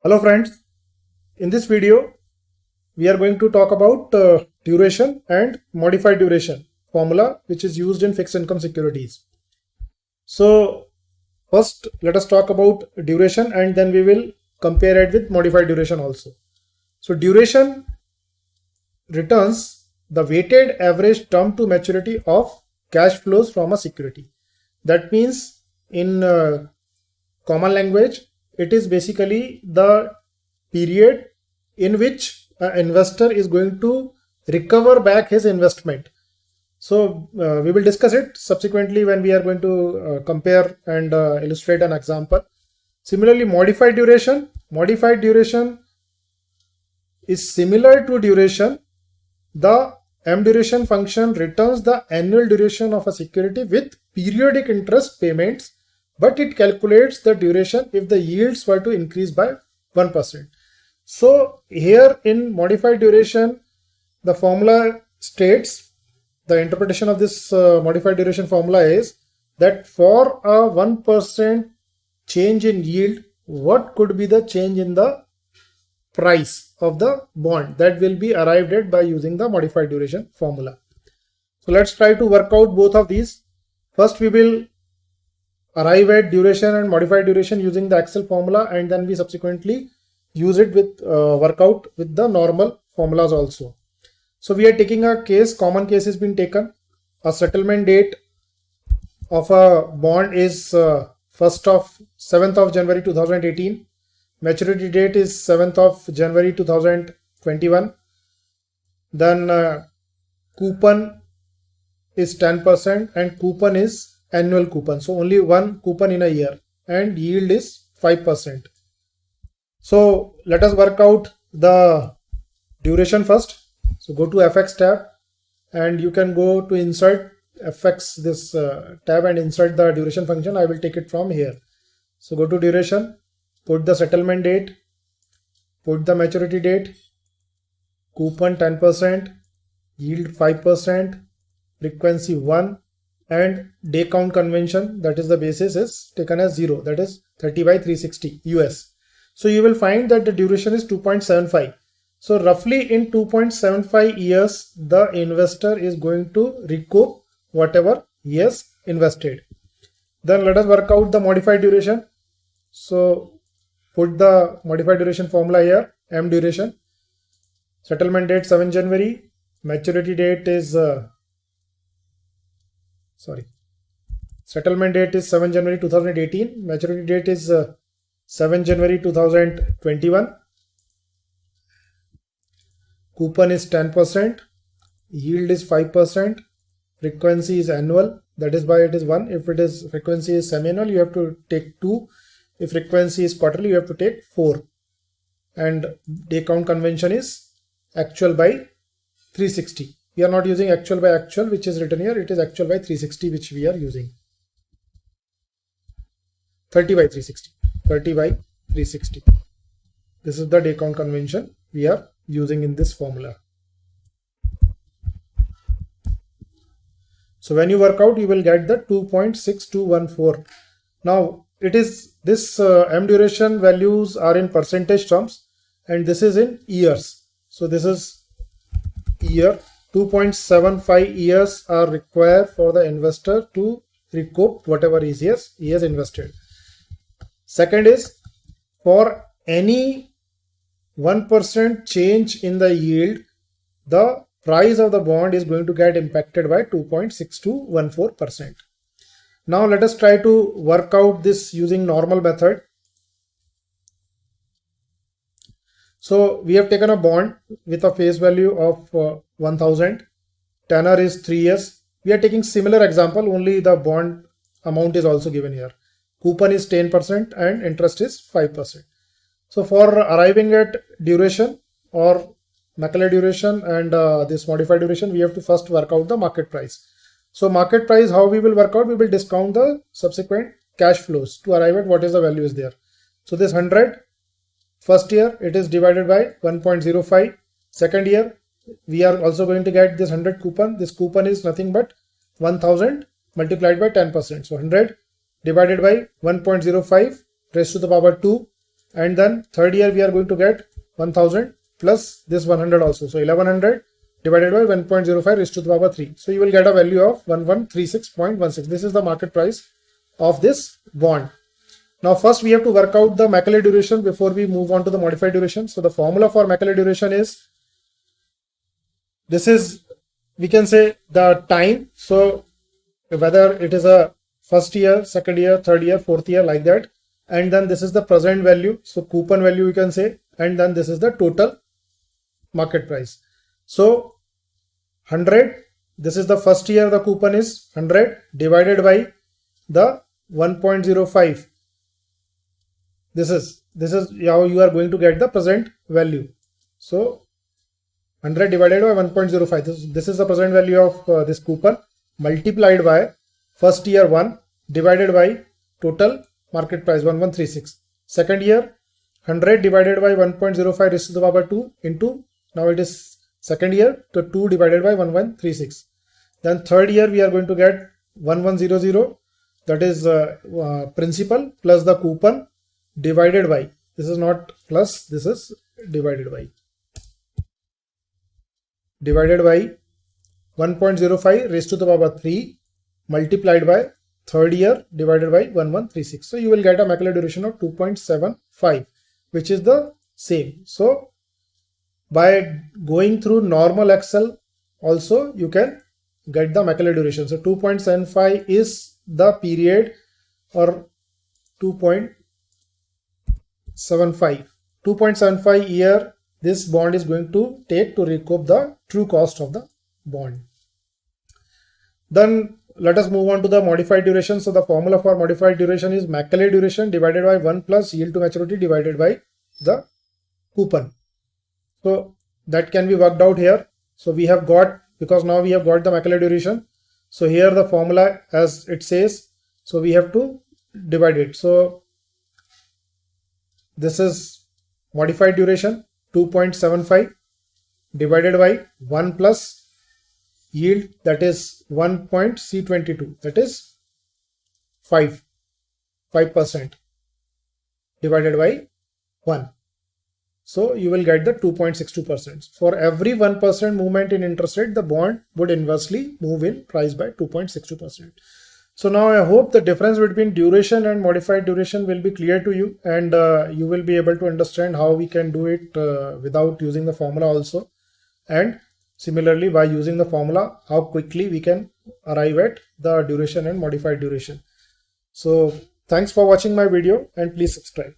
Hello friends, in this video we are going to talk about duration and modified duration formula which is used in fixed income securities. So first let us talk about duration and then we will compare it with modified duration also. So duration returns the weighted average term to maturity of cash flows from a security. That means in common language, it is basically the period in which an investor is going to recover back his investment. So we will discuss it subsequently when we are going to compare and illustrate an example. Similarly, modified duration is similar to duration. The MDURATION function returns the annual duration of a security with periodic interest payments, but it calculates the duration if the yields were to increase by 1%. So here in modified duration, the formula states, the interpretation of this modified duration formula is that for a 1% change in yield, what could be the change in the price of the bond? That will be arrived at by using the modified duration formula. So let's try to work out both of these. First we will arrive at duration and modified duration using the Excel formula, and then we subsequently use it with workout with the normal formulas also. So we are taking a case, common case has been taken. A settlement date of a bond is 7th of January 2018. Maturity date is 7th of January 2021. Then coupon is 10% and coupon is annual coupon. So only one coupon in a year and yield is 5%. So let us work out the duration first. So go to FX tab and you can go to insert FX this tab and insert the duration function. I will take it from here. So go to duration, put the settlement date, put the maturity date, coupon 10%, yield 5%, frequency 1, and day count convention, that is the basis, is taken as 0, that is 30 by 360 US. So you will find that the duration is 2.75. So roughly in 2.75 years, the investor is going to recoup whatever he has invested. Then let us work out the modified duration. So put the modified duration formula here, M duration. Settlement date 7 January, maturity date is settlement date is 7 January 2018, maturity date is 7 January 2021. Coupon is 10%, yield is 5%, frequency is annual, that is why it is 1. If it is frequency is semi-annual, you have to take 2. If frequency is quarterly, you have to take 4. And day count convention is actual by 360. We are not using actual by actual, which is written here. It is actual by 360, which we are using. 30 by 360. 30 by 360. This is the day count convention we are using in this formula. So when you work out, you will get the 2.6214. Now it is this M duration values are in percentage terms and this is in years. So this is year. 2.75 years are required for the investor to recoup whatever he has invested. Second is, for any 1% change in the yield, the price of the bond is going to get impacted by 2.6214%. Now let us try to work out this using normal method. So we have taken a bond with a face value of 1000. Tenor is 3 years. We are taking similar example, only the bond amount is also given here. Coupon is 10% and interest is 5%. So for arriving at duration or Macular duration and this modified duration, we have to first work out the market price. So market price, how we will work out? We will discount the subsequent cash flows to arrive at what is the value is there. So this 100, first year it is divided by 1.05. Second year we are also going to get this 100 coupon. This coupon is nothing but 1000 multiplied by 10%. So 100 divided by 1.05 raised to the power 2 and then third year we are going to get 1000 plus this 100 also. So 1100 divided by 1.05 raised to the power 3. So you will get a value of 1136.16. This is the market price of this bond. Now first we have to work out the Macaulay duration before we move on to the modified duration. So the formula for Macaulay duration is, this is, we can say, the time. So whether it is a first year, second year, third year, fourth year, like that. And then this is the present value. So coupon value you can say. And then this is the total market price. So 100, this is the first year, the coupon is 100 divided by the 1.05. This is how you are going to get the present value. So 100 divided by 1.05. This is the present value of this coupon multiplied by first year 1 divided by total market price 1136. Second year 100 divided by 1.05 raised to the power 2 into, now it is second year, to 2 divided by 1136. Then third year we are going to get 1100, that is principal plus the coupon divided by, this is not plus, this is divided by 1.05 raised to the power 3 multiplied by third year divided by 1136. So you will get a Macular duration of 2.75, which is the same. So by going through normal Excel also you can get the Macular duration. So 2.75 is the period, or 2.75 year this bond is going to take to recoup the true cost of the bond. Then let us move on to the modified duration. So the formula for modified duration is Macaulay duration divided by 1 plus yield to maturity divided by the coupon. So that can be worked out here. So we have got, because now we have got the Macaulay duration. So here the formula as it says, so we have to divide it. So this is modified duration 2.75 divided by 1 plus yield, that is 1.C22, that is 5% divided by 1. So you will get the 2.62%. For every 1% movement in interest rate, the bond would inversely move in price by 2.62%. So now I hope the difference between duration and modified duration will be clear to you, and you will be able to understand how we can do it without using the formula also, and similarly by using the formula how quickly we can arrive at the duration and modified duration. So thanks for watching my video, and please subscribe.